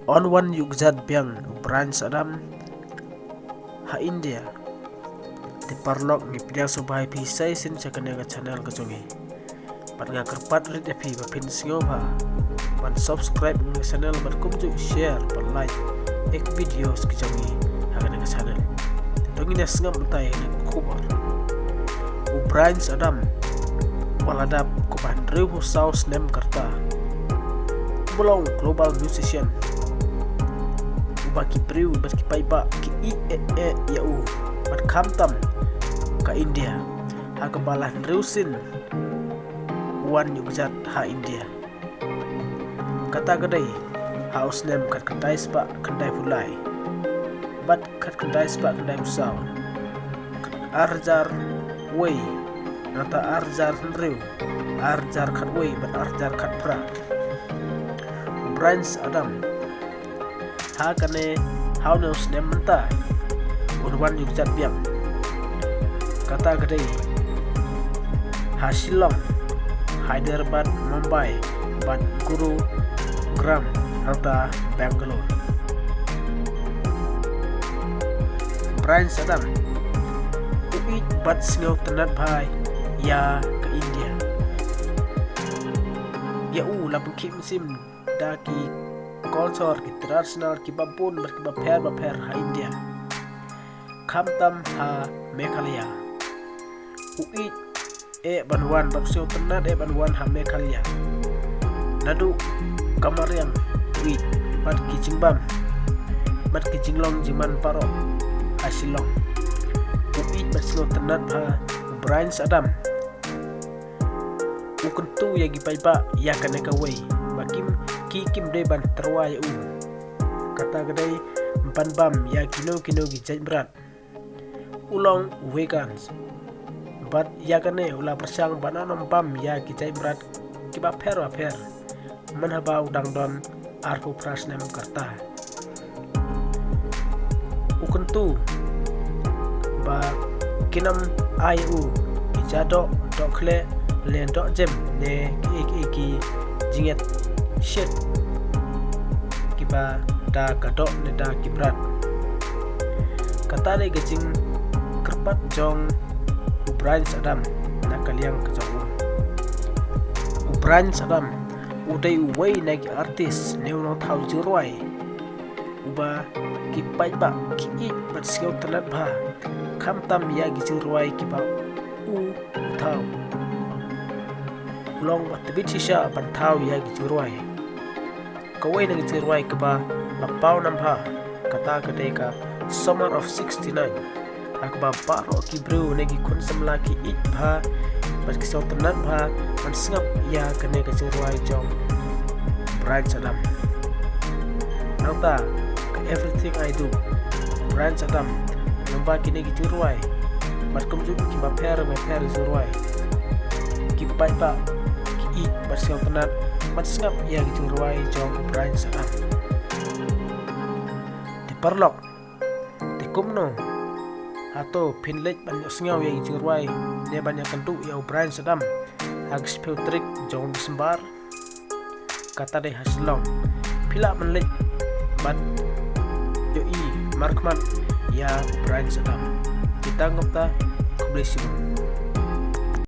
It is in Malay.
Onwan yugzat biang branch adam ha India ti parlok ngi pidang subhai pi sai sin chakane ga channel ga jongi pat nga kerpat rit epi ba pin singo ba ban subscribe ngi channel ban kumju share ban like ek videos ki jongi ha ga channel tongi nes ngam tai ne kubar u branch adam waladap ku bandre hu saus nem karta bulong global musician baki priu baki paiba ki ya u bat kamtam ka India ha kebalah reusin wan yugjat ha India kata gadai haus nem kat kedai spa kedai pulai bat kat kedai spa kedai usau arjar wei nata arjar reu arjar kat wei bat arjar kat pra branch adam ha kane haunus nementa unwan yugjat biang kata gede ha Shillong Hyderabad Mumbai bat Guru Gram atau Bangalore branch adam uit bat singau tenat bhai ya ke India ya labu kim sim daki culture ki traditional ki babun berkiba ha India kamtam ha Meghalaya uit banwan babsio tenat banwan ha Meghalaya nadu kamariam uit bat ki jingbam bat ki jinglong jiman paro ha Shillong uit babsio tenat ha branch adam ukentu ya gipaiba ya kaneka wei bakim kim de ban terwai kata gadai empan bam ya kino gi jai berat ulong vegans bat ya kane ula persang bananom bam ya gi jai berat kiba per manhaba udang don arku prasnem karta ukentu ba kinam ayu ijado dokle len dok jem ne ki jinget shit kiba da gadok ne da kibrat kata le gajing kerpat jong branch adam na kaliang kejong branch adam udai uwei nagi artis neuno thau jirwai uba ki paiba ki bat siau telat bha kamtam ya gijirwai kiba thau long wat bitisha ban thau ya gijirwai kawai nang jirwai kaba lapau nampha kata kadeka summer of 69 akba paro ki bro negi konsam laki itbha bat kisau tenan bha man singap ya kane ka jirwai jong branch adam nata everything I do branch adam nomba kine gi jirwai bat kumju ki ba per jirwai ki paipa ki it bat kisau tenan mat singap ya gi jirwai jong branch adam parlok di kumno atau pinlek banyak sengau yang jirwai ne banyak kentu ya branch adam agis peutrik jong disembar kata deh Shillong pila menlek ban yoi markman ya branch adam kita ngopta kublesi